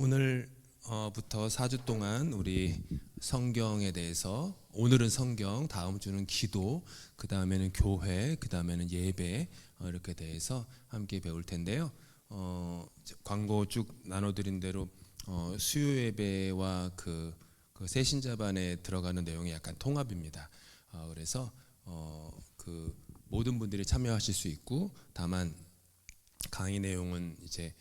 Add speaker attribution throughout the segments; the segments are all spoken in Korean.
Speaker 1: 오늘부터 4주 동안 우리 성경에 대해서, 오늘은 성경, 다음 주는 기도, 그 다음에는 교회, 그 다음에는 예배, 이렇게 대해서 함께 배울 텐데요. 광고 쭉 나눠드린 대로 수요 예배와 그 새신자반에 들어가는 내용이 약간 통합입니다. 그래서 그 모든 분들이 참여하실 수 있고, 다만 강의 내용은 이제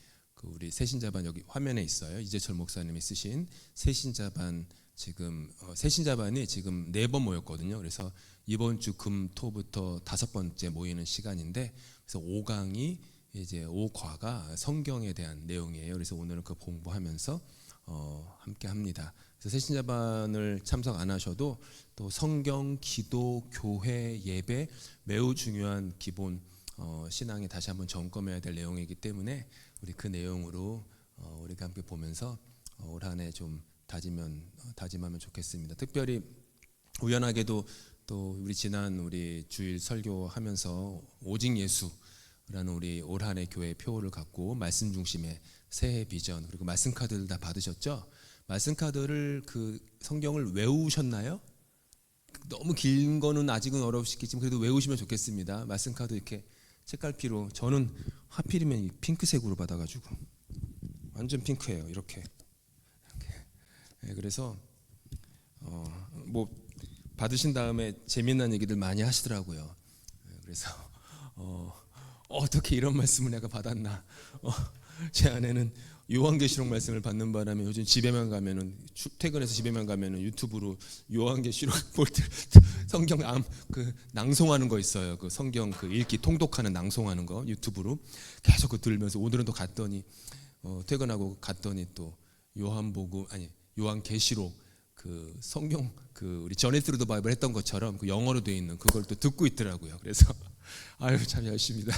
Speaker 1: 우리 새신자반 여기 화면에 있어요. 이재철 목사님이 쓰신 새신자반, 지금 새신자반이 지금 4번 모였거든요. 그래서 이번 주 금토부터 5번째 모이는 시간인데, 그래서 5강이 이제 5과가 성경에 대한 내용이에요. 그래서 오늘은 그 공부하면서 함께 합니다. 그래서 새신자반을 참석 안 하셔도 또 성경, 기도, 교회, 예배 매우 중요한 기본 신앙에 다시 한번 점검해야 될 내용이기 때문에 우리 그 내용으로 우리가 함께 보면서 올 한 해 좀 다짐하면 좋겠습니다. 특별히 우연하게도 또 우리 지난 우리 주일 설교하면서 오직 예수라는 우리 올 한 해 교회 표를 갖고 말씀 중심의 새해 비전, 그리고 말씀 카드를 다 받으셨죠? 말씀 카드를 그 성경을 외우셨나요? 너무 긴 거는 아직은 어려우시겠지만 그래도 외우시면 좋겠습니다. 말씀 카드 이렇게 책갈피로, 저는 하필이면 핑크색으로 받아가지고 완전 핑크예요. 이렇게. 네, 그래서 뭐 받으신 다음에 재미난 얘기들 많이 하시더라고요. 그래서 어떻게 이런 말씀을 내가 받았나. 제 아내는 요한계시록 말씀을 받는 바람에 요즘 집에만 가면은, 퇴근해서 집에만 가면은 유튜브로 요한계시록 볼 때 성경 그 낭송하는 거 있어요. 그 성경 그 읽기 통독하는 낭송하는 거 유튜브로 계속 그 들으면서, 오늘은 또 갔더니 퇴근하고 갔더니 또 요한계시록 그 성경 그 우리 저네스루 더 바이블 했던 것처럼 그 영어로 되어 있는 그걸 또 듣고 있더라고요. 그래서 아유 참 열심히다.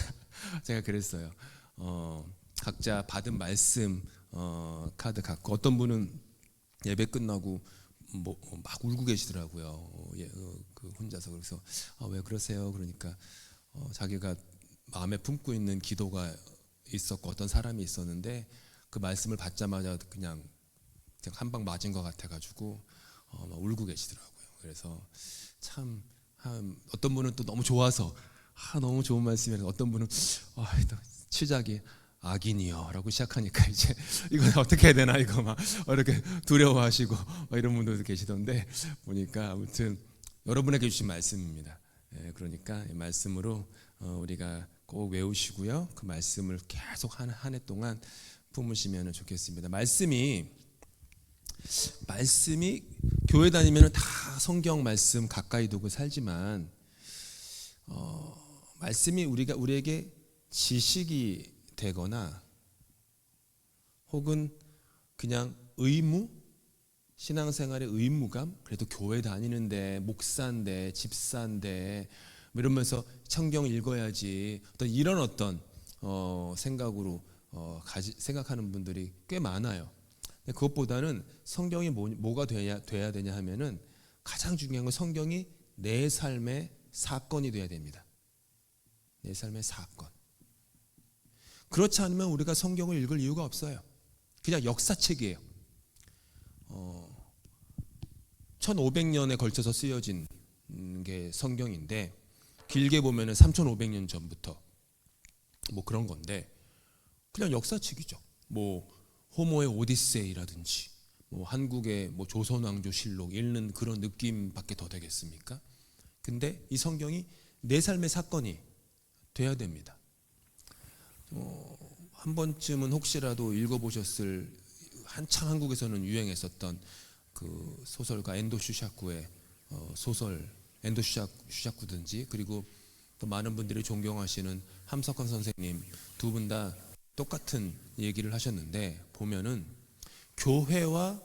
Speaker 1: 제가 그랬어요. 각자 받은 말씀 카드 갖고, 어떤 분은 예배 끝나고 뭐 막 울고 계시더라고요. 그 혼자서. 그래서 왜 그러세요? 그러니까 자기가 마음에 품고 있는 기도가 있었고, 어떤 사람이 있었는데 그 말씀을 받자마자 그냥 한 방 맞은 것 같아가지고 막 울고 계시더라고요. 그래서 참 어떤 분은 또 너무 좋아서 너무 좋은 말씀이라서, 어떤 분은 시작이 악인이요라고 시작하니까 이제 이거 어떻게 해야 되나, 이거 막 이렇게 두려워하시고 이런 분들도 계시던데, 보니까 아무튼 여러분에게 주신 말씀입니다. 그러니까 이 말씀으로 우리가 꼭 외우시고요, 그 말씀을 계속 한 해 동안 품으시면 좋겠습니다. 말씀이 교회 다니면 다 성경 말씀 가까이 두고 살지만 말씀이 우리에게 지식이 되거나 혹은 그냥 의무, 신앙생활의 의무감, 그래도 교회 다니는데, 목사인데, 집사인데 이러면서 성경 읽어야지, 이런 생각으로 생각하는 분들이 꽤 많아요. 근데 그것보다는 성경이 뭐가 돼야 되냐 하면은, 가장 중요한 건 성경이 내 삶의 사건이 돼야 됩니다. 내 삶의 사건. 그렇지 않으면 우리가 성경을 읽을 이유가 없어요. 그냥 역사책이에요. 1500년에 걸쳐서 쓰여진 게 성경인데, 길게 보면은 3500년 전부터 뭐 그런 건데, 그냥 역사책이죠. 뭐 호모의 오디세이라든지 뭐 한국의 뭐 조선왕조실록 읽는 그런 느낌밖에 더 되겠습니까? 근데 이 성경이 내 삶의 사건이 돼야 됩니다. 한 번쯤은 혹시라도 읽어보셨을, 한창 한국에서는 유행했었던 그 소설가 엔도 슈샤쿠의 소설 엔도 슈샤쿠든지, 그리고 또 많은 분들이 존경하시는 함석헌 선생님, 두 분 다 똑같은 얘기를 하셨는데, 보면은 교회와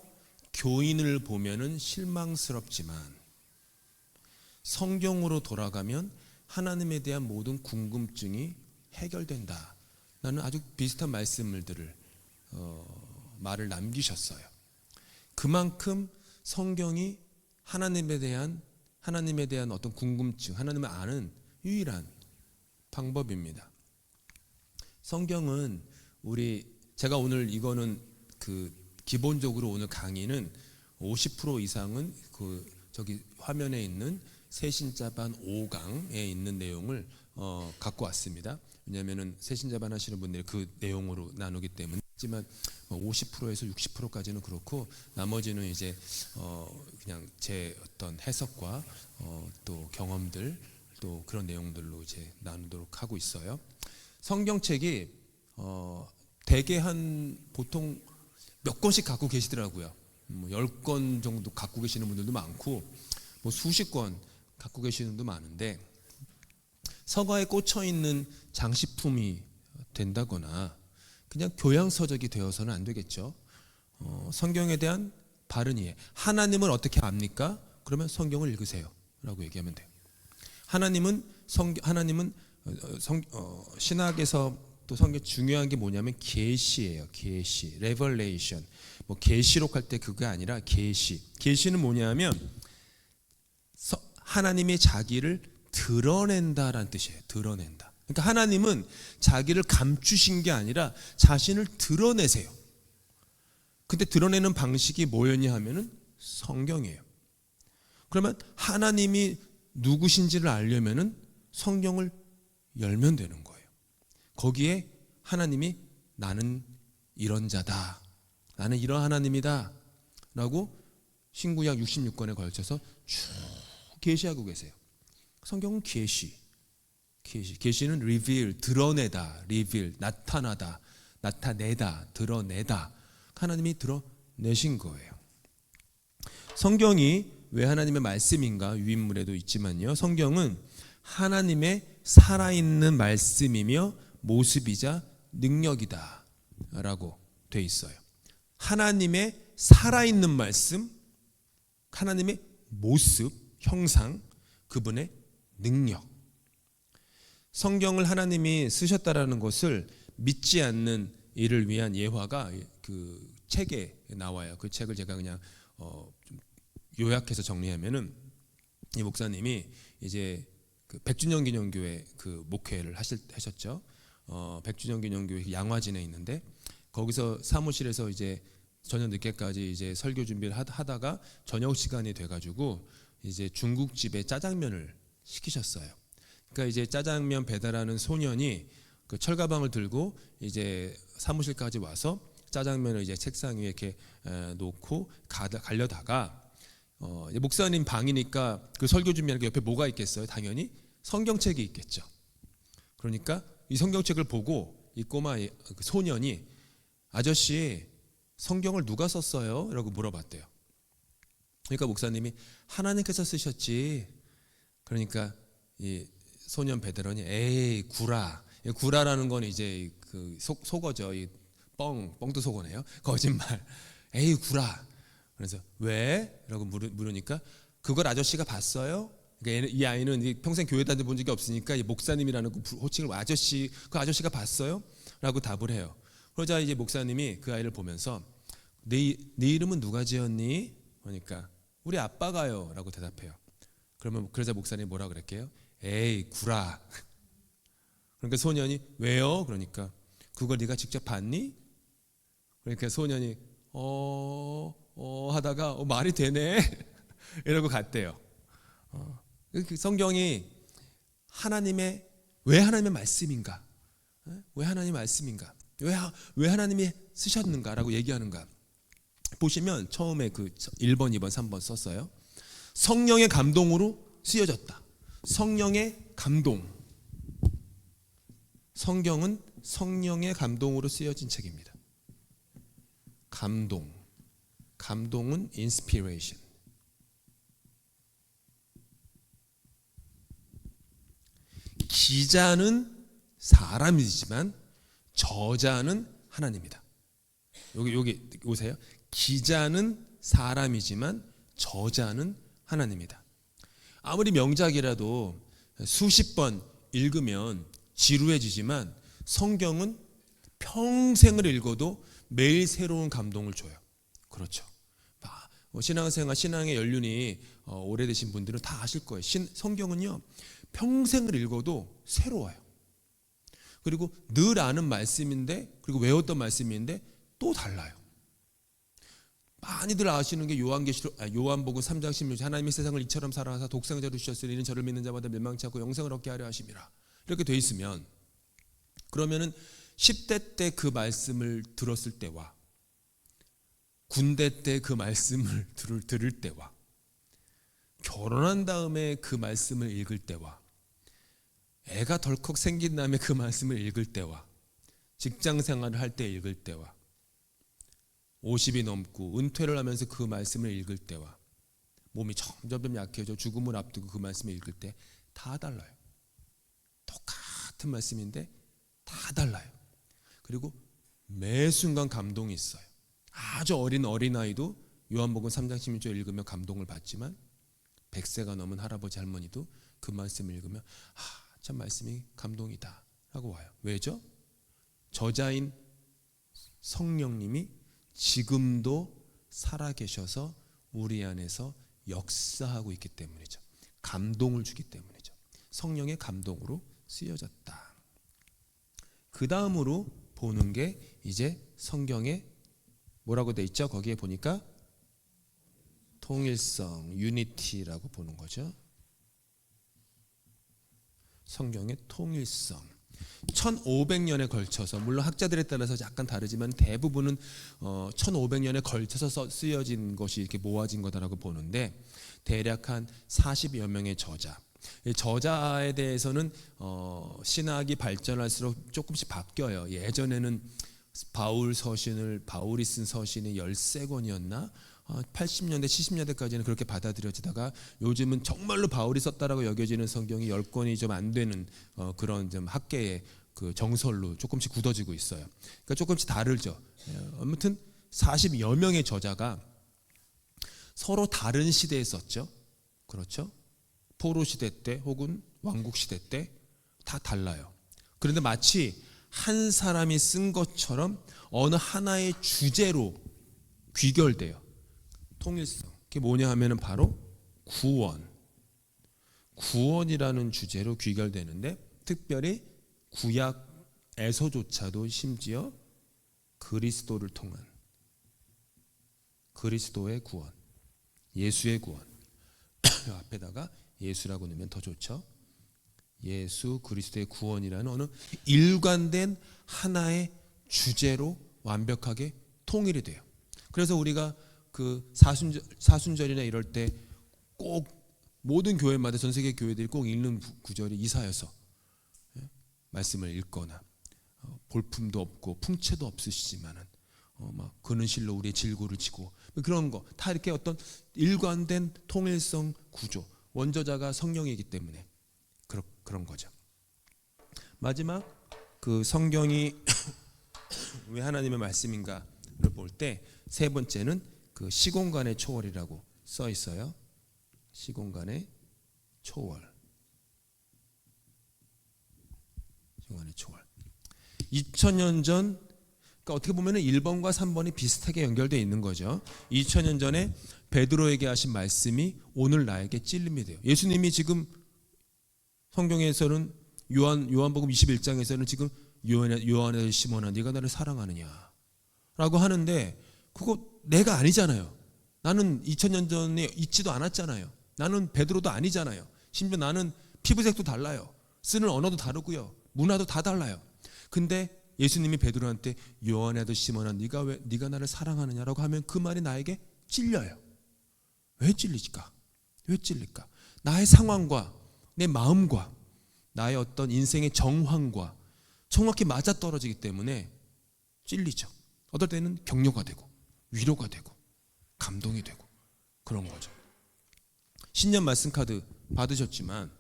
Speaker 1: 교인을 보면은 실망스럽지만 성경으로 돌아가면 하나님에 대한 모든 궁금증이 해결된다. 나는 아주 비슷한 말씀들을 말을 남기셨어요. 그만큼 성경이 하나님에 대한 어떤 궁금증, 하나님을 아는 유일한 방법입니다. 성경은 제가 오늘 이거는 그 기본적으로 오늘 강의는 50% 이상은 저기 화면에 있는 새신자반 5강에 있는 내용을 갖고 왔습니다. 왜냐하면은 새신자반 하시는 분들이 그 내용으로 나누기 때문에. 하지만 50%에서 60%까지는 그렇고, 나머지는 이제 그냥 제 어떤 해석과 또 경험들, 또 그런 내용들로 이제 나누도록 하고 있어요. 성경책이 대개 한 보통 몇 권씩 갖고 계시더라고요. 10권 정도 갖고 계시는 분들도 많고, 뭐 수십 권 갖고 계시는 분도 많은데, 서가에 꽂혀 있는 장식품이 된다거나 그냥 교양서적이 되어서는 안 되겠죠. 성경에 대한 바른 이해. 하나님을 어떻게 압니까? 그러면 성경을 읽으세요 라고 얘기하면 돼요. 하나님은 신학에서 또 성경 중요한 게 뭐냐면 계시예요. 계시, 레벌레이션. 뭐 계시록 할 때 그게 아니라 계시. 계시는 뭐냐면 하나님이 자기를 드러낸다라는 뜻이에요. 드러낸다. 그러니까 하나님은 자기를 감추신 게 아니라 자신을 드러내세요. 근데 드러내는 방식이 뭐였냐 하면은 성경이에요. 그러면 하나님이 누구신지를 알려면은 성경을 열면 되는 거예요. 거기에 하나님이 나는 이런 자다, 나는 이런 하나님이다 라고 신구약 66권에 걸쳐서 쭉 계시하고 계세요. 성경은 계시는 reveal, 드러내다, reveal, 나타나다, 나타내다, 드러내다. 하나님이 드러내신 거예요. 성경이 왜 하나님의 말씀인가? 유인물에도 있지만요, 성경은 하나님의 살아있는 말씀이며 모습이자 능력이다 라고 돼 있어요. 하나님의 살아있는 말씀, 하나님의 모습, 형상, 그분의 능력. 성경을 하나님이 쓰셨다라는 것을 믿지 않는 이를 위한 예화가 그 책에 나와요. 그 책을 제가 그냥 좀 요약해서 정리하면은, 이 목사님이 이제 그 100주년 기념교회 그 목회를 하셨죠. 100주년 기념교회 양화진에 있는데, 거기서 사무실에서 이제 저녁 늦게까지 이제 설교 준비를 하다가 저녁 시간이 돼가지고 이제 중국집에 짜장면을 시키셨어요. 그러니까 이제 짜장면 배달하는 소년이 그 철가방을 들고 이제 사무실까지 와서 짜장면을 이제 책상 위에 이렇게 놓고 가려다가 목사님 방이니까 그 설교 준비하는 게 옆에 뭐가 있겠어요? 당연히 성경책이 있겠죠. 그러니까 이 성경책을 보고 이 꼬마 그 소년이, 아저씨 성경을 누가 썼어요? 라고 물어봤대요. 그러니까 목사님이 하나님께서 쓰셨지. 그러니까 이 소년 베드로니, 에이 구라라는 건 이제 그 속어죠. 이 뻥도 속어네요. 거짓말. 에이 구라. 그래서 왜? 라고 물으니까 그걸 아저씨가 봤어요? 그러니까 이 아이는 평생 교회 다녀본 적이 없으니까 이 목사님이라는 그 호칭을 그 아저씨가 봤어요? 라고 답을 해요. 그러자 이제 목사님이 그 아이를 보면서 네 이름은 누가 지었니? 그러니까 우리 아빠가요 라고 대답해요. 그러자 목사님이 뭐라 그랬게요? 에이 구라. 그러니까 소년이 왜요? 그러니까 그걸 네가 직접 봤니? 그러니까 소년이 하다가 말이 되네 이러고 갔대요. 성경이 왜 하나님의 말씀인가? 왜 하나님의 말씀인가? 왜 하나님이 쓰셨는가라고 얘기하는가? 보시면 처음에 그 1번, 2번, 3번 썼어요. 성령의 감동으로 쓰여졌다. 성령의 감동. 성경은 성령의 감동으로 쓰여진 책입니다. 감동은 inspiration. 기자는 사람이지만 저자는 하나님이다. 여기 오세요. 기자는 사람이지만 저자는 하나님이다. 아무리 명작이라도 수십 번 읽으면 지루해지지만 성경은 평생을 읽어도 매일 새로운 감동을 줘요. 그렇죠. 신앙생활, 신앙의 연륜이 오래되신 분들은 다 아실 거예요. 성경은요, 평생을 읽어도 새로워요. 그리고 늘 아는 말씀인데, 그리고 외웠던 말씀인데 또 달라요. 많이들 아시는 게 요한복음 3장 16절 하나님이 세상을 이처럼 사랑하사 독생자를 주셨으니 이는 저를 믿는 자마다 멸망치 않고 영생을 얻게 하려 하심이라. 이렇게 돼 있으면 그러면은 10대 때 그 말씀을 들었을 때와 군대 때 그 말씀을 들을 때와 결혼한 다음에 그 말씀을 읽을 때와 애가 덜컥 생긴 다음에 그 말씀을 읽을 때와 직장 생활을 할 때 읽을 때와 50이 넘고 은퇴를 하면서 그 말씀을 읽을 때와 몸이 점점 약해져 죽음을 앞두고 그 말씀을 읽을 때 다 달라요. 똑같은 말씀인데 다 달라요. 그리고 매 순간 감동이 있어요. 아주 어린 어린아이도 요한복음 3장 16절 읽으면 감동을 받지만 100세가 넘은 할아버지 할머니도 그 말씀을 읽으면 참 말씀이 감동이다 라고 와요. 왜죠? 저자인 성령님이 지금도 살아계셔서 우리 안에서 역사하고 있기 때문이죠. 감동을 주기 때문이죠. 성령의 감동으로 쓰여졌다. 그 다음으로 보는 게 이제 성경에 뭐라고 돼 있죠? 거기에 보니까 통일성, 유니티라고 보는 거죠. 성경의 통일성. 1500년에 걸쳐서, 물론 학자들에 따라서 약간 다르지만 대부분은 1500년에 걸쳐서 쓰여진 것이 이렇게 모아진 거다라고 보는데, 대략 한 40여 명의 저자. 저자에 대해서는 신학이 발전할수록 조금씩 바뀌어요. 예전에는 바울이 쓴 서신이 13권이었나? 80년대 70년대까지는 그렇게 받아들여지다가 요즘은 정말로 바울이 썼다라고 여겨지는 성경이 10권이 좀 안 되는 그런 좀 학계의 그 정설로 조금씩 굳어지고 있어요. 그러니까 조금씩 다르죠. 아무튼 40여 명의 저자가 서로 다른 시대에 썼죠. 그렇죠? 포로 시대 때 혹은 왕국 시대 때 다 달라요. 그런데 마치 한 사람이 쓴 것처럼 어느 하나의 주제로 귀결돼요. 통일성. 그게 뭐냐 하면은 바로 구원이라는 주제로 귀결되는데, 특별히 구약에서조차도 심지어 그리스도를 통한 그리스도의 구원, 예수의 구원. 앞에다가 예수라고 넣으면 더 좋죠. 예수 그리스도의 구원이라는 어느 일관된 하나의 주제로 완벽하게 통일이 돼요. 그래서 우리가 그 사순절이나 이럴 때 꼭 모든 교회마다, 전 세계 교회들이 꼭 읽는 구절이 이사야서 말씀을 읽거나, 볼품도 없고 풍채도 없으시지만은 막 그는 실로 우리의 질고를 지고, 그런 거 다 이렇게 어떤 일관된 통일성 구조, 원저자가 성령이기 때문에 그런 거죠. 마지막 그 성경이 왜 하나님의 말씀인가를 볼 때 세 번째는 그 시공간의 초월이라고 써 있어요. 시공간의 초월. 시공간의 초월. 2000년 전, 그러니까 어떻게 보면은 1번과 3번이 비슷하게 연결되어 있는 거죠. 2000년 전에 베드로에게 하신 말씀이 오늘 나에게 찔림이 돼요. 예수님이 지금 성경에서는 요한복음 21장에서는 지금 요한의 시몬아 네가 나를 사랑하느냐 라고 하는데, 그거 내가 아니잖아요. 나는 2000년 전에 있지도 않았잖아요. 나는 베드로도 아니잖아요. 심지어 나는 피부색도 달라요. 쓰는 언어도 다르고요. 문화도 다 달라요. 근데 예수님이 베드로한테 요한의 아들 시몬아 네가 나를 사랑하느냐라고 하면 그 말이 나에게 찔려요. 왜 찔릴까? 나의 상황과 내 마음과 나의 어떤 인생의 정황과 정확히 맞아떨어지기 때문에 찔리죠. 어떨 때는 격려가 되고 위로가 되고 감동이 되고 그런 거죠. 신년 말씀 카드 받으셨지만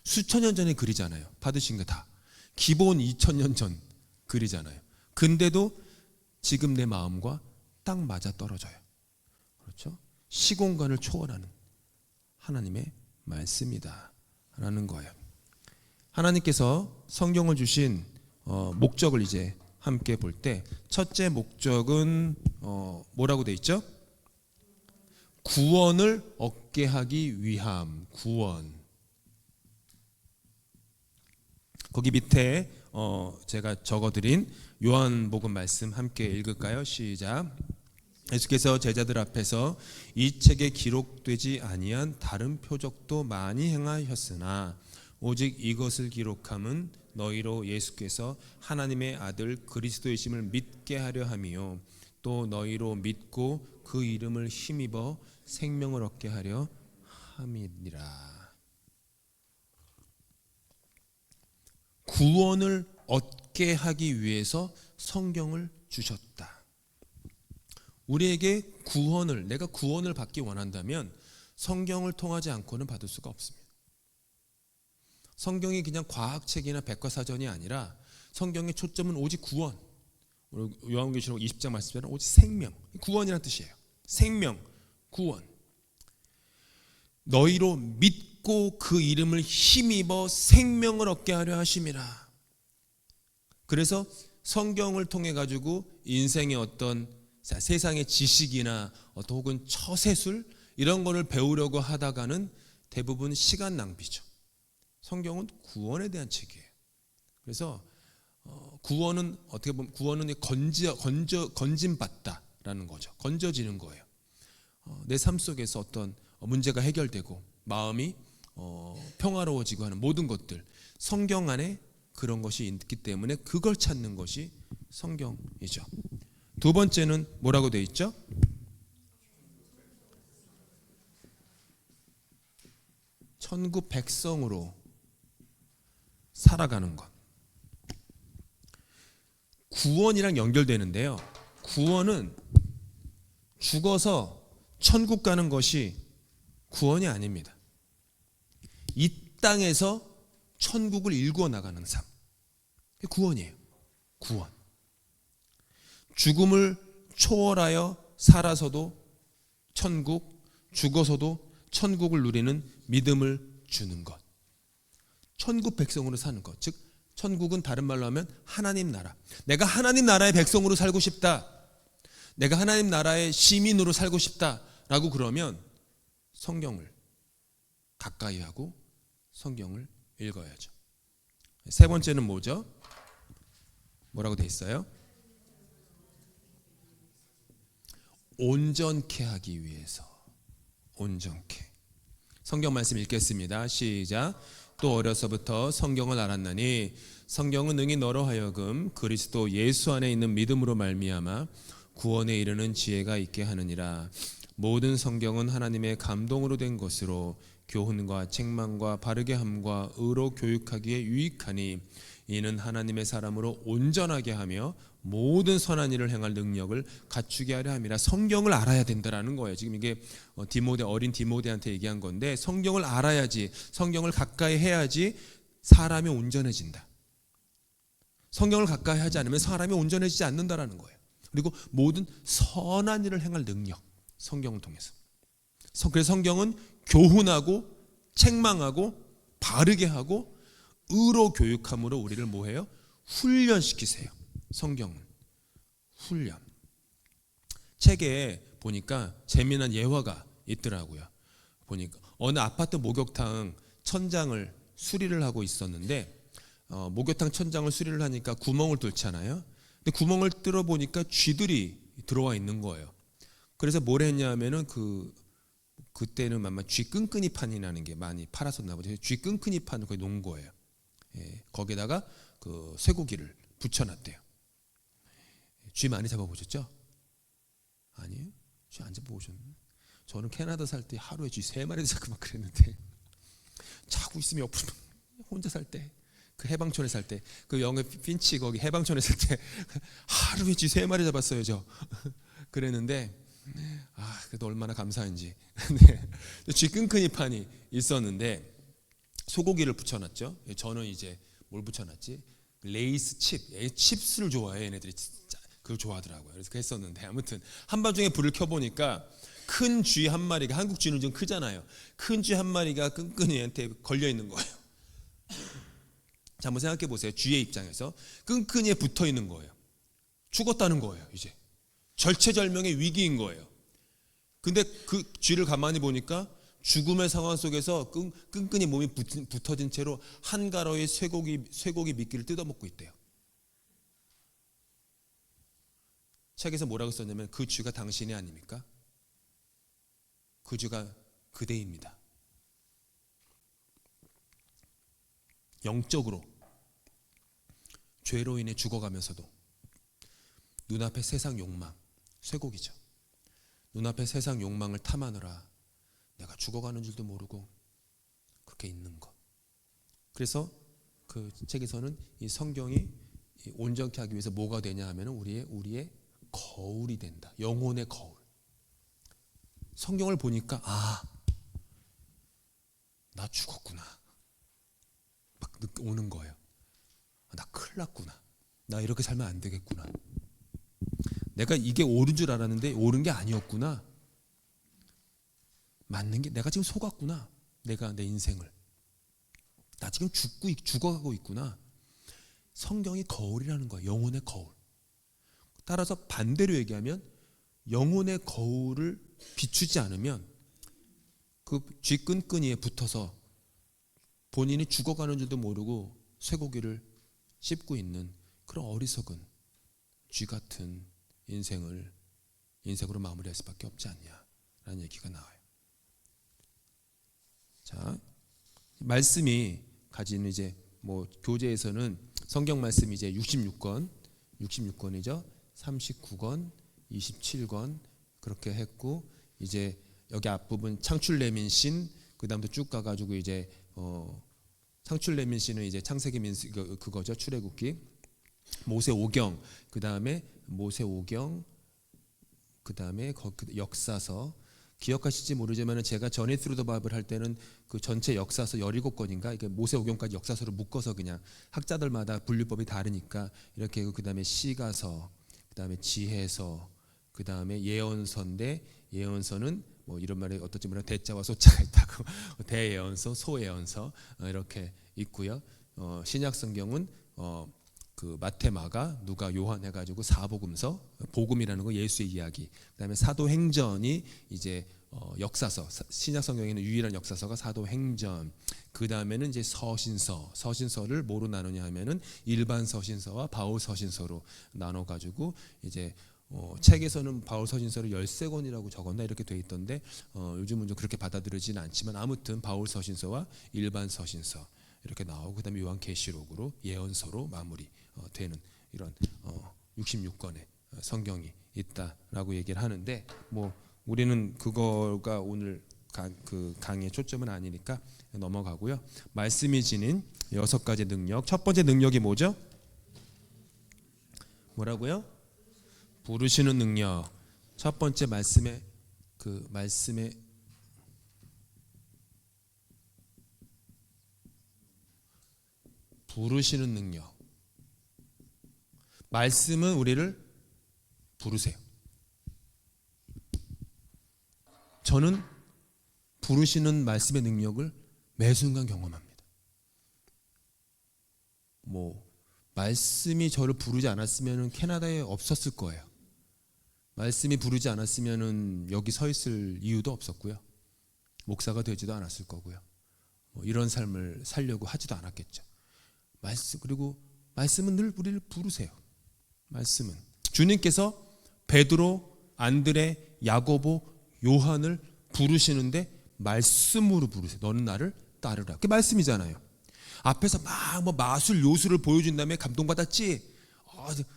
Speaker 1: 수천 년 전의 글이잖아요. 받으신 거 다 기본 2000년 전 글이잖아요. 근데도 지금 내 마음과 딱 맞아떨어져요. 그렇죠? 시공간을 초월하는 하나님의 말씀이다 라는 거예요. 하나님께서 성경을 주신 목적을 이제 함께 볼 때, 첫째 목적은 뭐라고 돼 있죠? 구원을 얻게 하기 위함. 구원. 거기 밑에 제가 적어드린 요한복음 말씀 함께 읽을까요? 시작. 예수께서 제자들 앞에서 이 책에 기록되지 아니한 다른 표적도 많이 행하셨으나 오직 이것을 기록함은 너희로 예수께서 하나님의 아들 그리스도이심을 믿게 하려 함이요 또 너희로 믿고 그 이름을 힘입어 생명을 얻게 하려 함이니라. 구원을 얻게 하기 위해서 성경을 주셨다. 우리에게 내가 구원을 받기 원한다면 성경을 통하지 않고는 받을 수가 없습니다. 성경이 그냥 과학책이나 백과사전이 아니라 성경의 초점은 오직 구원. 요한계시록 20장 말씀처럼 오직 생명, 구원이라는 뜻이에요. 생명, 구원. 너희로 믿고 그 이름을 힘입어 생명을 얻게 하려 하심이라. 그래서 성경을 통해 가지고 인생의 어떤 세상의 지식이나 혹은 처세술 이런 거를 배우려고 하다가는 대부분 시간 낭비죠. 성경은 구원에 대한 책이에요. 그래서 구원은 어떻게 보면 구원은 건짐받다라는 거죠. 건져지는 거예요. 내 삶 속에서 어떤 문제가 해결되고 마음이 평화로워지고 하는 모든 것들 성경 안에 그런 것이 있기 때문에 그걸 찾는 것이 성경이죠. 두 번째는 뭐라고 되어 있죠? 천국 백성으로 살아가는 것. 구원이랑 연결되는데요. 구원은 죽어서 천국 가는 것이 구원이 아닙니다. 이 땅에서 천국을 일구어 나가는 삶. 그게 구원이에요. 구원. 죽음을 초월하여 살아서도 천국, 죽어서도 천국을 누리는 믿음을 주는 것. 천국 백성으로 사는 것. 즉 천국은 다른 말로 하면 하나님 나라. 내가 하나님 나라의 백성으로 살고 싶다. 내가 하나님 나라의 시민으로 살고 싶다라고 그러면 성경을 가까이 하고 성경을 읽어야죠. 세 번째는 뭐죠? 뭐라고 돼 있어요? 온전케 하기 위해서. 온전케. 성경 말씀 읽겠습니다. 시작. 또 어려서부터 성경을 알았나니 성경은 능히 너로 하여금 그리스도 예수 안에 있는 믿음으로 말미암아 구원에 이르는 지혜가 있게 하느니라. 모든 성경은 하나님의 감동으로 된 것으로 교훈과 책망과 바르게 함과 의로 교육하기에 유익하니 이는 하나님의 사람으로 온전하게 하며 모든 선한 일을 행할 능력을 갖추게 하려 함이라. 성경을 알아야 된다라는 거예요. 지금 이게 어린 디모데한테 얘기한 건데 성경을 알아야지, 성경을 가까이 해야지 사람이 온전해진다. 성경을 가까이 하지 않으면 사람이 온전해지지 않는다라는 거예요. 그리고 모든 선한 일을 행할 능력, 성경을 통해서. 그래서 성경은 교훈하고 책망하고 바르게 하고 의로 교육함으로 우리를 뭐해요? 훈련시키세요. 성경은 훈련. 책에 보니까 재미난 예화가 있더라고요. 보니까 어느 아파트 목욕탕 천장을 수리를 하고 있었는데 목욕탕 천장을 수리를 하니까 구멍을 뚫잖아요. 근데 구멍을 뚫어 보니까 쥐들이 들어와 있는 거예요. 그래서 뭘 했냐면은 그때는 아마 쥐 끈끈이 판이라는 게 많이 팔았었나 보죠. 쥐 끈끈이 판을 거기 놓은 거예요. 예, 거기다가 그 쇠고기를 붙여놨대요. 쥐 많이 잡아보셨죠? 아니에요? 쥐 안 잡아보셨나요? 저는 캐나다 살 때 하루에 쥐 3마리 잡고 막 그랬는데 자고 있으면 옆으로 혼자 살 때 그 해방촌에 살 때 그 영어 핀치 거기 해방촌에 살 때 하루에 쥐 3마리 잡았어요 저. 그랬는데 그래도 얼마나 감사한지. 쥐 끈끈이 판이 있었는데 소고기를 붙여놨죠. 저는 이제 뭘 붙여놨지? 레이스 칩, 칩스를 좋아해. 얘네들이 진짜 그걸 좋아하더라고요. 그래서 했었는데 아무튼 한밤중에 불을 켜보니까 큰 쥐 한 마리가, 한국 쥐는 좀 크잖아요. 큰 쥐 한 마리가 끈끈이한테 걸려 있는 거예요. 자, 한번 생각해 보세요. 쥐의 입장에서 끈끈이에 붙어 있는 거예요. 죽었다는 거예요. 이제 절체절명의 위기인 거예요. 근데 그 쥐를 가만히 보니까 죽음의 상황 속에서 끈끈이 몸이 붙어진 채로 한 가로의 쇠고기 미끼를 뜯어먹고 있대요. 책에서 뭐라고 썼냐면 그 주가 당신이 아닙니까? 그 주가 그대입니다. 영적으로 죄로 인해 죽어가면서도 눈앞에 세상 욕망, 쇠고기죠. 눈앞에 세상 욕망을 탐하느라 내가 죽어가는 줄도 모르고 그렇게 있는 것. 그래서 그 책에서는 이 성경이 온전케 하기 위해서 뭐가 되냐 하면 우리의 거울이 된다. 영혼의 거울. 성경을 보니까 나 죽었구나. 막 오는 거예요. 나 큰일 났구나. 나 이렇게 살면 안 되겠구나. 내가 이게 옳은 줄 알았는데 옳은 게 아니었구나. 맞는 게 내가 지금 속았구나. 내가 내 인생을. 나 지금 죽어가고 있구나. 성경이 거울이라는 거야. 영혼의 거울. 따라서 반대로 얘기하면 영혼의 거울을 비추지 않으면 그 쥐끈끈이에 붙어서 본인이 죽어가는 줄도 모르고 쇠고기를 씹고 있는 그런 어리석은 쥐 같은 인생으로 마무리할 수밖에 없지 않냐라는 얘기가 나와요. 자, 말씀이 가지는 이제 교재에서는 성경 말씀이 이제 66권이죠. 39권, 27권 그렇게 했고 이제 여기 앞부분 창출레민신 그다음부터 쭉 가가지고 이제 창출레민신은 이제 창세기 그거죠. 출애굽기, 모세오경 그다음에 모세오경 그다음에 역사서. 기억하실지 모르지만 제가 전에 스루 더 바이블 할 때는 그 전체 역사서 17권인가 이게 모세오경까지 역사서를 묶어서 그냥 학자들마다 분류법이 다르니까 이렇게 그다음에 시가서 그다음에 지혜서 그다음에 예언서인데 예언서는 이런 말이 어떨지 모르겠는데 대자와 소자가 있다고 대예언서 소예언서 이렇게 있고요. 신약 성경은 그 마태, 마가, 누가, 요한 해가지고 사복음서, 복음이라는 거 예수의 이야기. 그다음에 사도행전이 이제 역사서. 신약 성경에는 유일한 역사서가 사도행전. 그 다음에는 이제 서신서를 뭐로 나누냐 하면은 일반 서신서와 바울 서신서로 나눠가지고 이제 책에서는 바울 서신서를 13권이라고 적었나 이렇게 돼 있던데 요즘은 좀 그렇게 받아들여지는 않지만 아무튼 바울 서신서와 일반 서신서 이렇게 나오고 그다음에 요한계시록으로 예언서로 마무리 되는 이런 66권의 성경이 있다라고 얘기를 하는데 우리는 그거가 오늘 그 강의의 초점은 아니니까 넘어가고요. 말씀이 지닌 6가지 능력. 첫 번째 능력이 뭐죠? 뭐라고요? 부르시는 능력. 첫 번째 말씀의 부르시는 능력. 말씀은 우리를 부르세요. 저는 부르시는 말씀의 능력을 매 순간 경험합니다. 말씀이 저를 부르지 않았으면 캐나다에 없었을 거예요. 말씀이 부르지 않았으면 여기 서 있을 이유도 없었고요. 목사가 되지도 않았을 거고요. 이런 삶을 살려고 하지도 않았겠죠. 그리고 말씀은 늘 우리를 부르세요. 말씀은 주님께서 베드로, 안드레, 야고보, 요한을 부르시는데 말씀으로 부르세요. 너는 나를 따르라. 그게 말씀이잖아요. 앞에서 막 마술 요술을 보여준 다음에 감동받았지.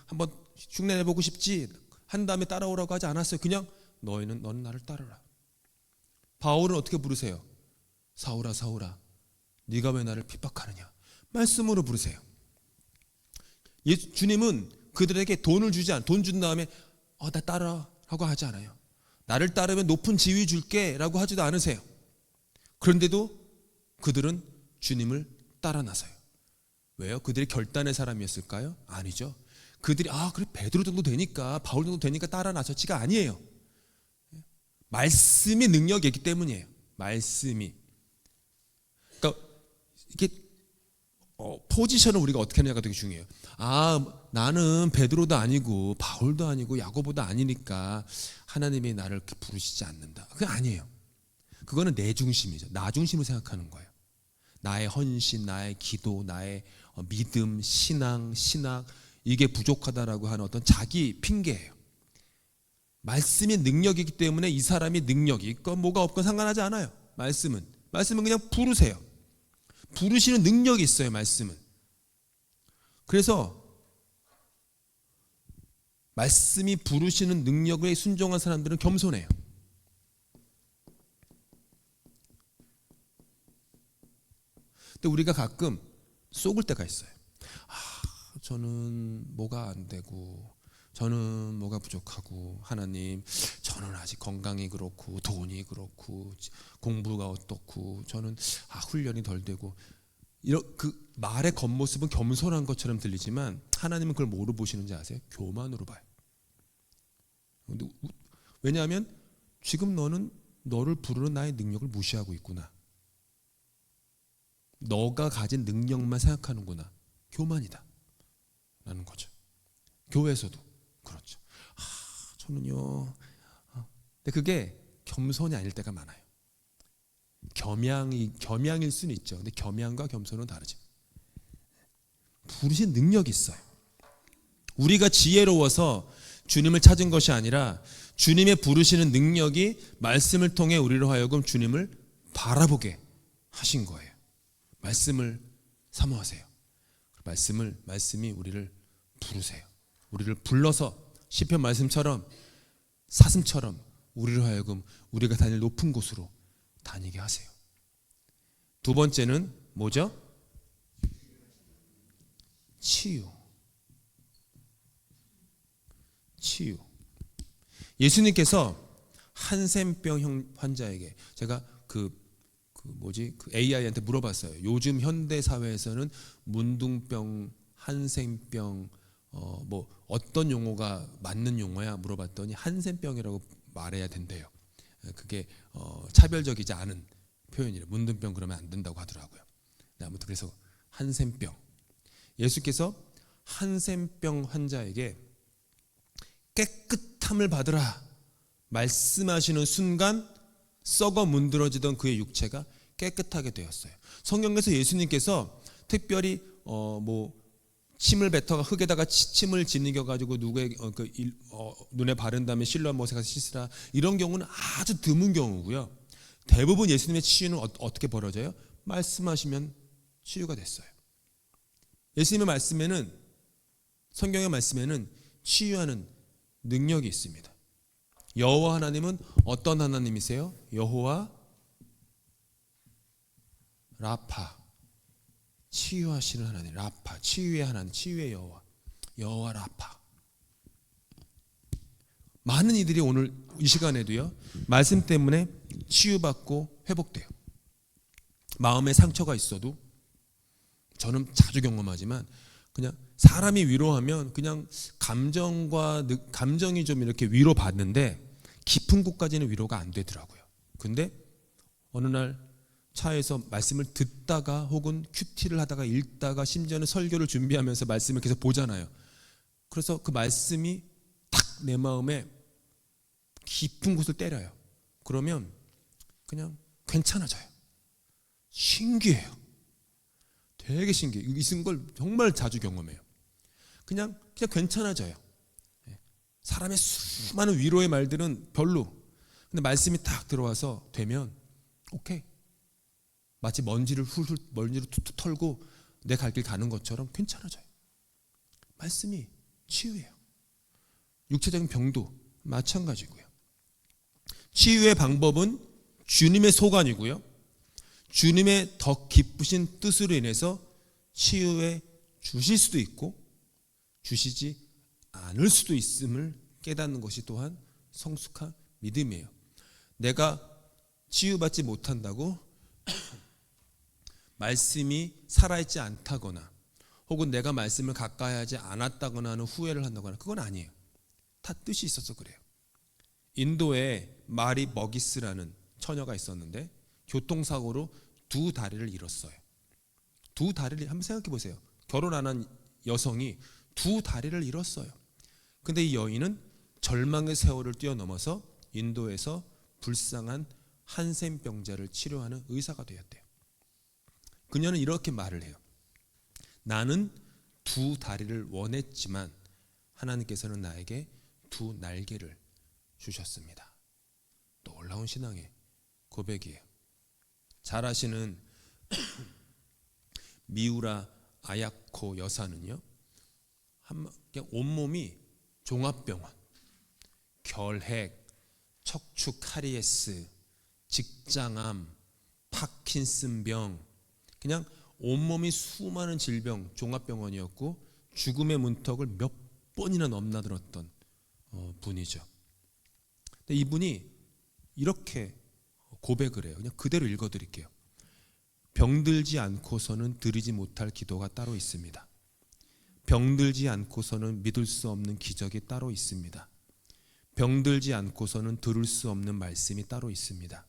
Speaker 1: 한번 흉내내보고 싶지. 한 다음에 따라오라고 하지 않았어요. 그냥 너는 나를 따르라. 바울은 어떻게 부르세요? 사울아 사울아 네가 왜 나를 핍박하느냐. 말씀으로 부르세요. 주님은 그들에게 돈 준 다음에 나 따라라고 하지 않아요. 나를 따르면 높은 지위 줄게 라고 하지도 않으세요. 그런데도 그들은 주님을 따라 나서요. 왜요? 그들이 결단의 사람이었을까요? 아니죠. 그들이 그래 베드로 정도 되니까 바울 정도 되니까 따라 나섰지가 아니에요. 말씀이 능력이기 때문이에요. 말씀이. 그러니까 이게 포지션을 우리가 어떻게 하느냐가 되게 중요해요. 나는 베드로도 아니고 바울도 아니고 야고보도 아니니까 하나님이 나를 부르시지 않는다. 그게 아니에요. 그거는 내 중심이죠. 나 중심으로 생각하는 거예요. 나의 헌신, 나의 기도, 나의 믿음, 신앙, 신학 이게 부족하다라고 하는 어떤 자기 핑계예요. 말씀이 능력이기 때문에 이 사람이 능력이 있건 뭐가 없건 상관하지 않아요. 말씀은 그냥 부르세요. 부르시는 능력이 있어요. 말씀은. 그래서 말씀이 부르시는 능력에 순종한 사람들은 겸손해요. 근데 우리가 가끔 속을 때가 있어요. 저는 뭐가 안 되고, 저는 뭐가 부족하고, 하나님 저는 아직 건강이 그렇고 돈이 그렇고 공부가 어떻고 저는 훈련이 덜 되고, 그 말의 겉모습은 겸손한 것처럼 들리지만 하나님은 그걸 뭐로 보시는지 아세요? 교만으로 봐요. 왜냐하면 지금 너는 너를 부르는 나의 능력을 무시하고 있구나. 너가 가진 능력만 생각하는구나. 교만이다 라는 거죠. 교회에서도 그렇죠. 저는요. 근데 그게 겸손이 아닐 때가 많아요. 겸양일 수는 있죠. 근데 겸양과 겸손은 다르죠. 부르신 능력이 있어요. 우리가 지혜로워서 주님을 찾은 것이 아니라 주님의 부르시는 능력이 말씀을 통해 우리로 하여금 주님을 바라보게 하신 거예요. 말씀을 사모하세요. 말씀이 우리를 부르세요. 우리를 불러서 시편 말씀처럼 사슴처럼 우리로 하여금 우리가 다닐 높은 곳으로 다니게 하세요. 두 번째는 뭐죠? 치유. 예수님께서 한센병 환자에게, 제가 그 AI한테 물어봤어요. 요즘 현대 사회에서는 문둥병, 한센병, 뭐 어떤 용어가 맞는 용어야 물어봤더니 한센병이라고 말해야 된대요. 그게 차별적이지 않은 표현이래. 문둥병 그러면 안 된다고 하더라고요. 아무튼 그래서 한센병. 예수께서 한센병 환자에게 깨끗함을 받으라 말씀하시는 순간 썩어 문드러지던 그의 육체가 깨끗하게 되었어요. 성경에서 예수님께서 특별히 침을 뱉어가 흙에다가 침을 지니겨 가지고 누구의 눈에 바른 다음에 실로암 못에 가서 씻으라, 이런 경우는 아주 드문 경우고요. 대부분 예수님의 치유는 어떻게 벌어져요? 말씀하시면 치유가 됐어요. 예수님의 말씀에는, 성경의 말씀에는 치유하는 능력이 있습니다. 여호와 하나님은 어떤 하나님이세요? 여호와 라파, 치유하시는 하나님. 라파, 치유의 하나님, 치유의 여호와 라파. 많은 이들이 오늘 이 시간에도요, 말씀 때문에 치유받고 회복돼요. 마음에 상처가 있어도, 저는 자주 경험하지만, 그냥 사람이 위로하면 그냥 감정이 좀 이렇게 위로받는데 깊은 곳까지는 위로가 안 되더라고요. 근데 어느 날 차에서 말씀을 듣다가 혹은 큐티를 하다가 읽다가 심지어는 설교를 준비하면서 말씀을 계속 보잖아요. 그래서 그 말씀이 딱 내 마음에 깊은 곳을 때려요. 그러면 그냥 괜찮아져요. 신기해요. 되게 신기해요. 이런 걸 정말 자주 경험해요. 그냥 괜찮아져요. 사람의 수많은 위로의 말들은 별로. 근데 말씀이 딱 들어와서 되면 오케이. 마치 먼지를 툭툭 털고 내 갈 길 가는 것처럼 괜찮아져요. 말씀이 치유예요. 육체적인 병도 마찬가지고요. 치유의 방법은 주님의 소관이고요. 주님의 더 기쁘신 뜻으로 인해서 치유해 주실 수도 있고 주시지 않을 수도 있음을 깨닫는 것이 또한 성숙한 믿음이에요. 내가 치유받지 못한다고 말씀이 살아있지 않다거나 혹은 내가 말씀을 가까이 하지 않았다거나 하는 후회를 한다거나, 그건 아니에요. 다 뜻이 있어서 그래요. 인도에 마리 머기스라는 처녀가 있었는데 교통사고로 두 다리를 잃었어요. 두 다리를 한번 생각해 보세요. 결혼 안 한 여성이 두 다리를 잃었어요. 근데 이 여인은 절망의 세월을 뛰어넘어서 인도에서 불쌍한 한센병자를 치료하는 의사가 되었대요. 그녀는 이렇게 말을 해요. 나는 두 다리를 원했지만 하나님께서는 나에게 두 날개를 주셨습니다. 놀라운 신앙의 고백이에요. 잘 아시는 미우라 아야코 여사는요, 그냥 온몸이 종합병원, 결핵, 척추 카리에스, 직장암, 파킨슨병, 그냥 온몸이 수많은 질병, 종합병원이었고 죽음의 문턱을 몇 번이나 넘나들었던 분이죠. 근데 이분이 이렇게 고백을 해요. 그냥 그대로 읽어드릴게요. 병들지 않고서는 드리지 못할 기도가 따로 있습니다. 병들지 않고서는 믿을 수 없는 기적이 따로 있습니다. 병들지 않고서는 들을 수 없는 말씀이 따로 있습니다.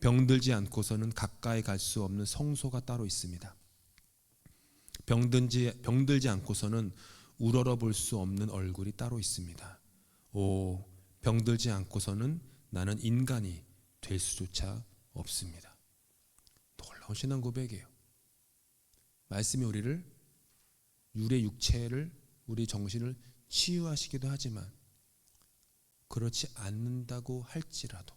Speaker 1: 병들지 않고서는 가까이 갈 수 없는 성소가 따로 있습니다. 병들지 않고서는 우러러 볼 수 없는 얼굴이 따로 있습니다. 오, 병들지 않고서는 나는 인간이 될 수조차 없습니다. 놀라운 신앙 고백이에요. 말씀이 우리를, 우리의 육체를, 우리 정신을 치유하시기도 하지만 그렇지 않는다고 할지라도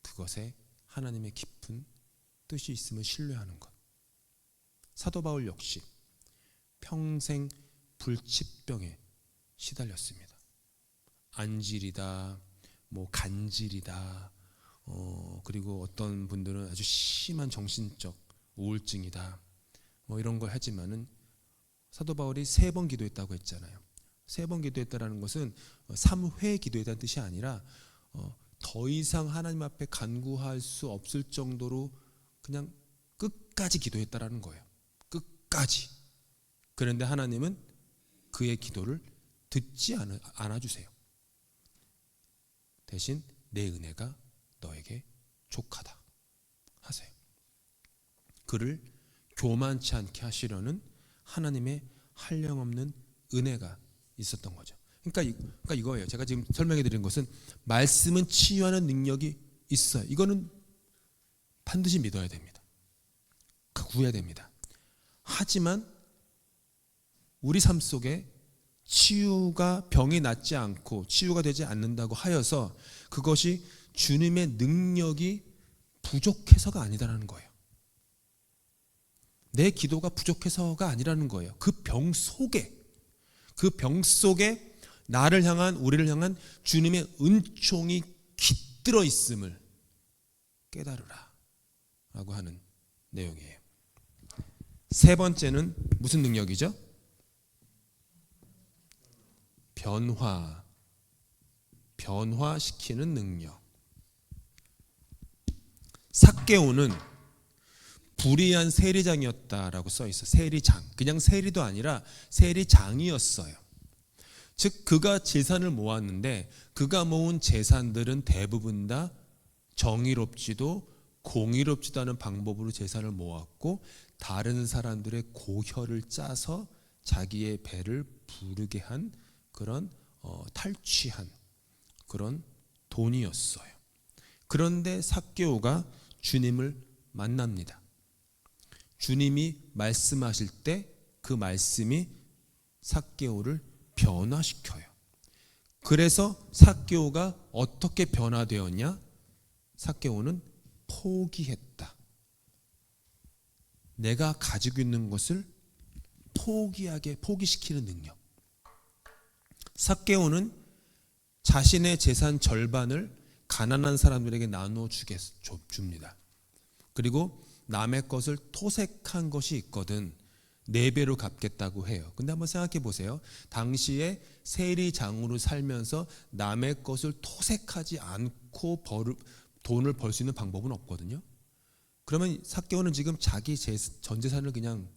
Speaker 1: 그것에 하나님의 깊은 뜻이 있음을 신뢰하는 것. 사도 바울 역시 평생 불치병에 시달렸습니다. 안질이다, 간질이다, 그리고 어떤 분들은 아주 심한 정신적 우울증이다, 이런 걸 하지만은 사도 바울이 3번 기도했다고 했잖아요. 3번 기도했다라는 것은 3회 기도했다는 뜻이 아니라 더 이상 하나님 앞에 간구할 수 없을 정도로 그냥 끝까지 기도했다라는 거예요. 끝까지. 그런데 하나님은 그의 기도를 듣지 않아주세요. 대신 내 은혜가 너에게 족하다 하세요. 그를 교만치 않게 하시려는 하나님의 한량없는 은혜가 있었던 거죠. 그러니까 이거예요. 제가 지금 설명해 드린 것은 말씀은 치유하는 능력이 있어요. 이거는 반드시 믿어야 됩니다. 구해야 됩니다. 하지만 우리 삶 속에 치유가, 병이 낫지 않고 치유가 되지 않는다고 하여서 그것이 주님의 능력이 부족해서가 아니다라는 거예요. 내 기도가 부족해서가 아니라는 거예요. 그 병 속에 나를 향한, 우리를 향한 주님의 은총이 깃들어 있음을 깨달으라 라고 하는 내용이에요. 3번째는 무슨 능력이죠? 변화시키는 능력. 삭개오는 불의한 세리장이었다라고 써 있어요. 세리장. 그냥 세리도 아니라 세리장이었어요. 즉 그가 재산을 모았는데 그가 모은 재산들은 대부분 다 정의롭지도 공의롭지도 않은 방법으로 재산을 모았고 다른 사람들의 고혈을 짜서 자기의 배를 부르게 한 그런 탈취한 그런 돈이었어요. 그런데 삭개오가 주님을 만납니다. 주님이 말씀하실 때 그 말씀이 삭개오를 변화시켜요. 그래서 삭개오가 어떻게 변화되었냐? 삭개오는 포기했다. 내가 가지고 있는 것을 포기시키는 능력. 삭개오는 자신의 재산 절반을 가난한 사람들에게 나누어 줍니다. 그리고 남의 것을 토색한 것이 있거든 4배로 갚겠다고 해요. 근데 한번 생각해 보세요. 당시에 세리장으로 살면서 남의 것을 토색하지 않고 돈을 벌 수 있는 방법은 없거든요. 그러면 삭개오는 지금 자기 전 재산을 그냥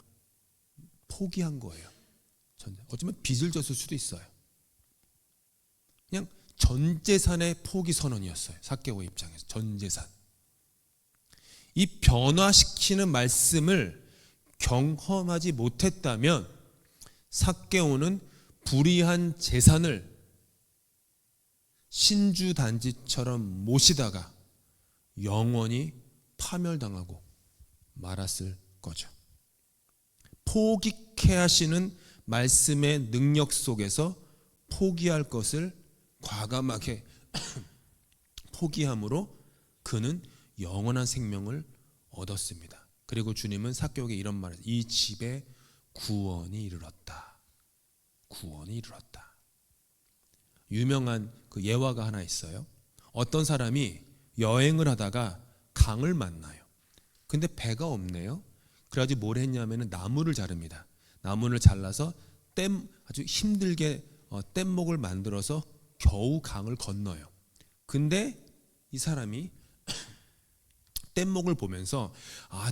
Speaker 1: 포기한 거예요. 어쩌면 빚을 졌을 수도 있어요. 그냥 전 재산의 포기 선언이었어요. 삭개오의 입장에서 전 재산. 이 변화시키는 말씀을 경험하지 못했다면 삭개오는 불의한 재산을 신주단지처럼 모시다가 영원히 파멸당하고 말았을 거죠. 포기케 하시는 말씀의 능력 속에서 포기할 것을 과감하게 포기함으로 그는 영원한 생명을 얻었습니다. 그리고 주님은 삭개오에게 이런 말을 했어요. 이 집에 구원이 이르렀다. 구원이 이르렀다. 유명한 그 예화가 하나 있어요. 어떤 사람이 여행을 하다가 강을 만나요. 근데 배가 없네요. 그래가지고 뭘 했냐면 나무를 자릅니다. 나무를 잘라서 아주 힘들게 뗏목을 만들어서 겨우 강을 건너요. 근데 이 사람이 뗏목을 보면서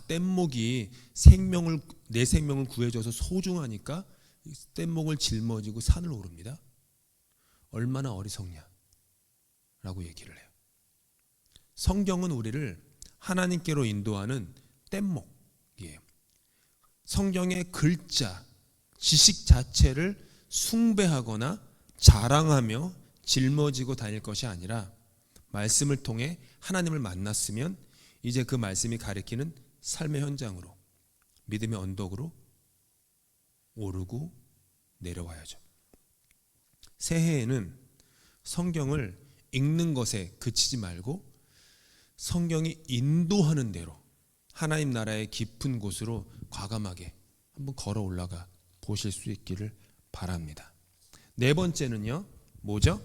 Speaker 1: 뗏목이 내 생명을 구해줘서 소중하니까 뗏목을 짊어지고 산을 오릅니다. 얼마나 어리석냐 라고 얘기를 해요. 성경은 우리를 하나님께로 인도하는 뗏목이에요. 성경의 글자, 지식 자체를 숭배하거나 자랑하며 짊어지고 다닐 것이 아니라 말씀을 통해 하나님을 만났으면 이제 그 말씀이 가리키는 삶의 현장으로, 믿음의 언덕으로 오르고 내려와야죠. 새해에는 성경을 읽는 것에 그치지 말고 성경이 인도하는 대로 하나님 나라의 깊은 곳으로 과감하게 한번 걸어 올라가 보실 수 있기를 바랍니다. 네 번째는요, 뭐죠?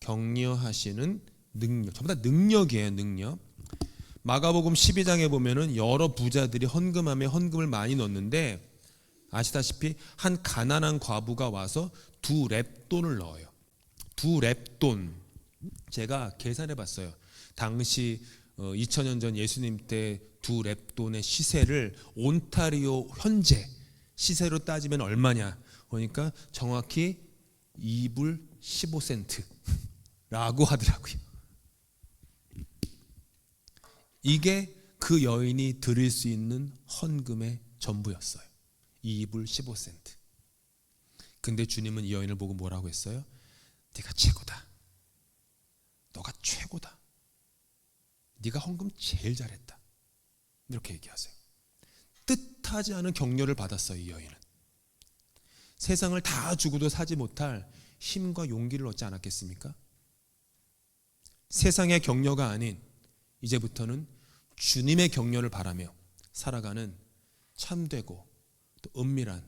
Speaker 1: 격려하시는 능력. 전부 다 능력이에요. 능력. 마가복음 12장에 보면은 여러 부자들이 헌금함에 헌금을 많이 넣었는데 아시다시피 한 가난한 과부가 와서 2렙돈을 넣어요. 2렙돈. 제가 계산해 봤어요. 당시 2000년 전 예수님 때 2렙돈의 시세를 온타리오 현재 시세로 따지면 얼마냐? 그러니까 정확히 2불 15센트라고 하더라고요. 이게 그 여인이 드릴 수 있는 헌금의 전부였어요. 2불 15센트. 근데 주님은 이 여인을 보고 뭐라고 했어요? 네가 최고다. 너가 최고다. 네가 헌금 제일 잘했다. 이렇게 얘기하세요. 뜻하지 않은 격려를 받았어요. 이 여인은. 세상을 다 주고도 사지 못할 힘과 용기를 얻지 않았겠습니까? 세상의 격려가 아닌 이제부터는 주님의 격려를 바라며 살아가는 참되고 또 은밀한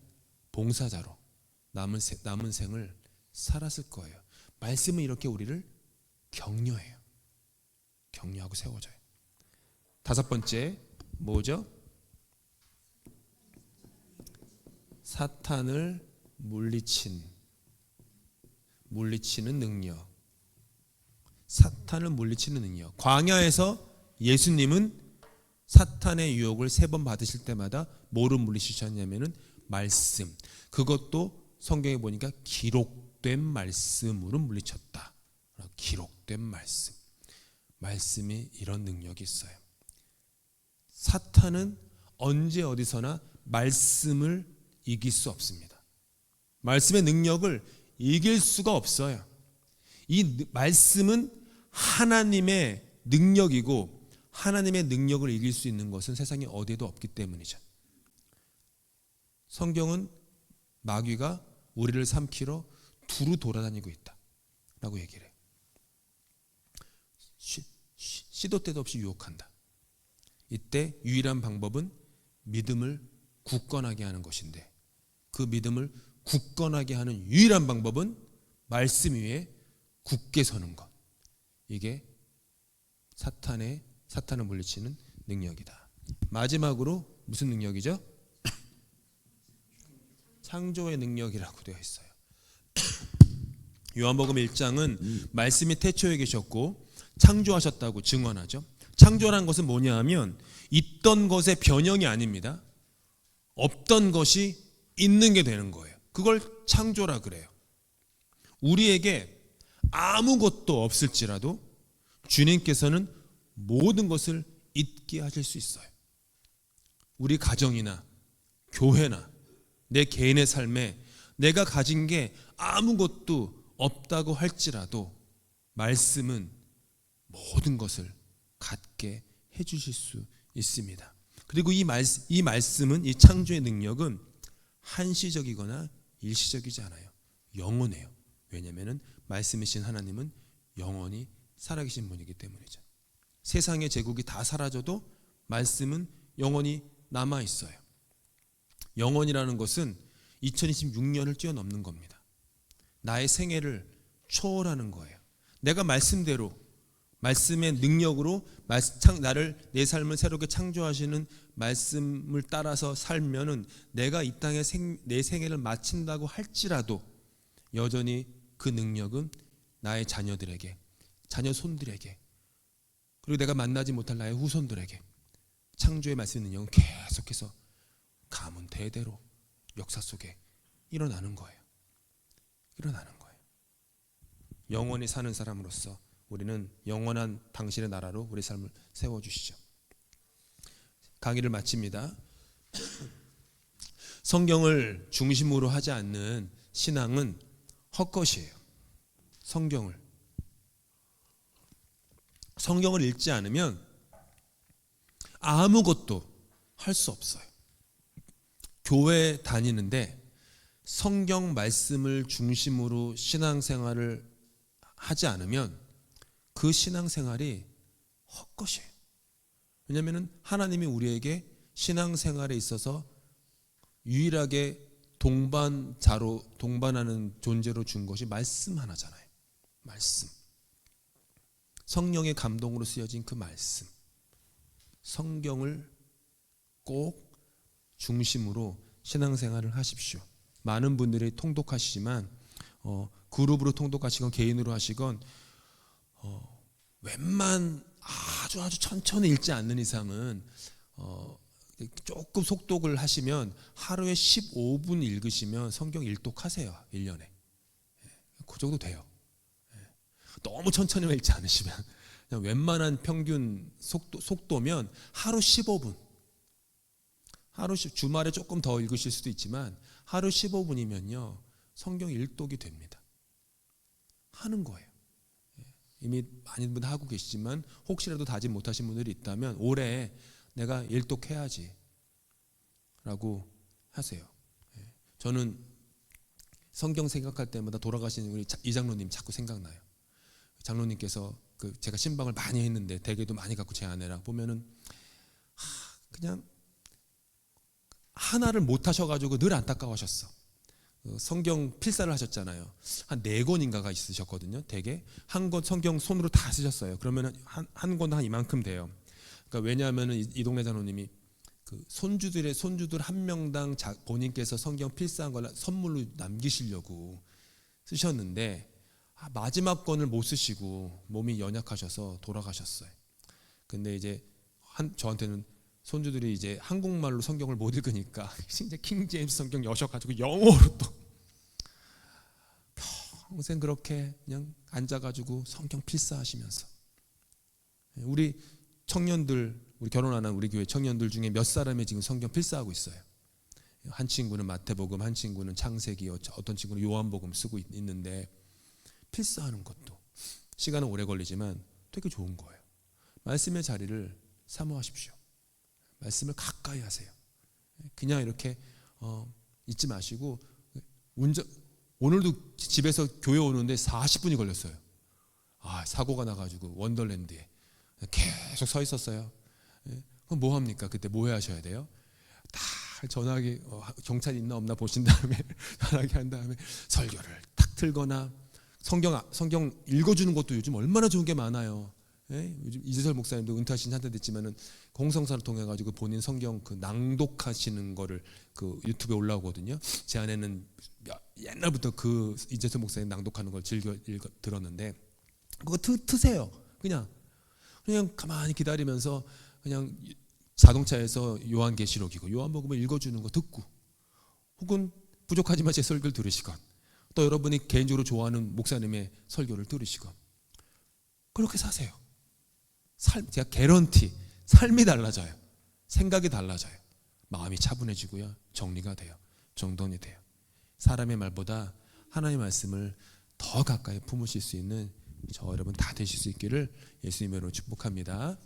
Speaker 1: 봉사자로 남은 생을 살았을 거예요. 말씀은 이렇게 우리를 격려해요. 격려하고 세워줘요. 다섯 번째 뭐죠? 사탄을 물리치는 능력. 사탄을 물리치는 능력. 광야에서 예수님은 사탄의 유혹을 3번 받으실 때마다 뭐로 물리치셨냐면은 말씀. 그것도 성경에 보니까 기록된 말씀으로 물리쳤다. 기록된 말씀. 말씀이 이런 능력이 있어요. 사탄은 언제 어디서나 말씀을 이길 수 없습니다. 말씀의 능력을 이길 수가 없어요. 이 말씀은 하나님의 능력이고 하나님의 능력을 이길 수 있는 것은 세상에 어디에도 없기 때문이죠. 성경은 마귀가 우리를 삼키러 두루 돌아다니고 있다 라고 얘기를 해요. 시도 때도 없이 유혹한다. 이때 유일한 방법은 믿음을 굳건하게 하는 것인데 그 믿음을 굳건하게 하는 유일한 방법은 말씀 위에 굳게 서는 것. 이게 사탄을 물리치는 능력이다. 마지막으로 무슨 능력이죠? 창조의 능력이라고 되어 있어요. 요한복음 1장은 말씀이 태초에 계셨고 창조하셨다고 증언하죠. 창조라는 것은 뭐냐 하면 있던 것의 변형이 아닙니다. 없던 것이 있는 게 되는 거예요. 그걸 창조라 그래요. 우리에게 아무것도 없을지라도 주님께서는 모든 것을 있게 하실 수 있어요. 우리 가정이나 교회나 내 개인의 삶에 내가 가진 게 아무것도 없다고 할지라도 말씀은 모든 것을 갖게 해주실 수 있습니다. 그리고 이 말씀은, 이 창조의 능력은 한시적이거나 일시적이지 않아요. 영원해요. 왜냐하면 말씀이신 하나님은 영원히 살아계신 분이기 때문이죠. 세상의 제국이 다 사라져도 말씀은 영원히 남아 있어요. 영원이라는 것은 2026년을 뛰어넘는 겁니다. 나의 생애를 초월하는 거예요. 내가 말씀대로, 말씀의 능력으로 나를, 내 삶을 새롭게 창조하시는 말씀을 따라서 살면은 내가 이 땅에 내 생애를 마친다고 할지라도 여전히 그 능력은 나의 자녀들에게, 자녀 손들에게, 그리고 내가 만나지 못할 나의 후손들에게 창조의 말씀의 능력은 계속해서 가문 대대로 역사 속에 일어나는 거예요. 일어나는 거예요. 영원히 사는 사람으로서 우리는 영원한 당신의 나라로 우리 삶을 세워주시죠. 강의를 마칩니다. 성경을 중심으로 하지 않는 신앙은 헛것이에요. 성경을 읽지 않으면 아무것도 할 수 없어요. 교회 다니는데 성경 말씀을 중심으로 신앙생활을 하지 않으면 그 신앙생활이 헛것이에요. 왜냐하면 하나님이 우리에게 신앙생활에 있어서 유일하게 동반하는 존재로 준 것이 말씀 하나잖아요. 말씀. 성령의 감동으로 쓰여진 그 말씀. 성경을 꼭 중심으로 신앙생활을 하십시오. 많은 분들이 통독하시지만 그룹으로 통독하시건 개인으로 하시건 아주 천천히 읽지 않는 이상은 조금 속독을 하시면 하루에 15분 읽으시면 성경 1독하세요. 1년에. 그 정도 돼요. 너무 천천히 읽지 않으시면 그냥 웬만한 평균 속도면 하루 15분. 주말에 조금 더 읽으실 수도 있지만 하루 15분이면요 성경 1독이 됩니다. 하는 거예요. 이미 많은 분들 하고 계시지만 혹시라도 다짐 못하신 분들이 있다면 올해 내가 1독해야지 라고 하세요. 저는 성경 생각할 때마다 돌아가신 우리 이장로님 자꾸 생각나요. 장로님께서 제가 신방을 많이 했는데 대개도 많이 갖고 제 아내랑 보면은 그냥 하나를 못 하셔가지고 늘 안타까워하셨어. 성경 필사를 하셨잖아요. 한 4권인가가 있으셨거든요. 대개 한 권 성경 손으로 다 쓰셨어요. 그러면 한 권 한 이만큼 돼요. 그러니까 왜냐하면 이 동네 장로님이 손주들 한 명당 본인께서 성경 필사한 걸 선물로 남기시려고 쓰셨는데 마지막 권을 못 쓰시고 몸이 연약하셔서 돌아가셨어요. 근데 이제 저한테는 손주들이 이제 한국말로 성경을 못 읽으니까 이제 킹 제임스 성경 여셔가지고 영어로 또 평생 그렇게 그냥 앉아가지고 성경 필사하시면서 우리 청년들, 우리 결혼 안 한 우리 교회 청년들 중에 몇 사람이 지금 성경 필사하고 있어요. 한 친구는 마태복음, 한 친구는 창세기, 어떤 친구는 요한복음 쓰고 있는데 필사하는 것도 시간은 오래 걸리지만 되게 좋은 거예요. 말씀의 자리를 사모하십시오. 말씀을 가까이 하세요. 그냥 이렇게 잊지 마시고 오늘도 집에서 교회 오는데 40분이 걸렸어요. 사고가 나가지고 원더랜드에 계속 서 있었어요. 그럼 뭐 합니까? 그때 뭐 하셔야 돼요? 딱 전화기 경찰 있나 없나 보신 다음에 전화기 한 다음에 설교를 딱 틀거나 성경 읽어주는 것도 요즘 얼마나 좋은 게 많아요. 요즘 이재설 목사님도 은퇴하신 한때 됐지만은 공성사를 통해 가지고 본인 성경 낭독하시는 거를 유튜브에 올라오거든요. 제 아내는 옛날부터 이재설 목사님 낭독하는 걸 즐겨 들었는데 그거 트세요. 그냥 가만히 기다리면서 그냥 자동차에서 요한계시록이고 요한복음을 읽어주는 거 듣고 혹은 부족하지만 제 설교를 들으시건 또 여러분이 개인적으로 좋아하는 목사님의 설교를 들으시건 그렇게 사세요. 제가 개런티 삶이 달라져요. 생각이 달라져요. 마음이 차분해지고요. 정리가 돼요. 정돈이 돼요. 사람의 말보다 하나님의 말씀을 더 가까이 품으실 수 있는 저 여러분 다 되실 수 있기를 예수님으로 축복합니다.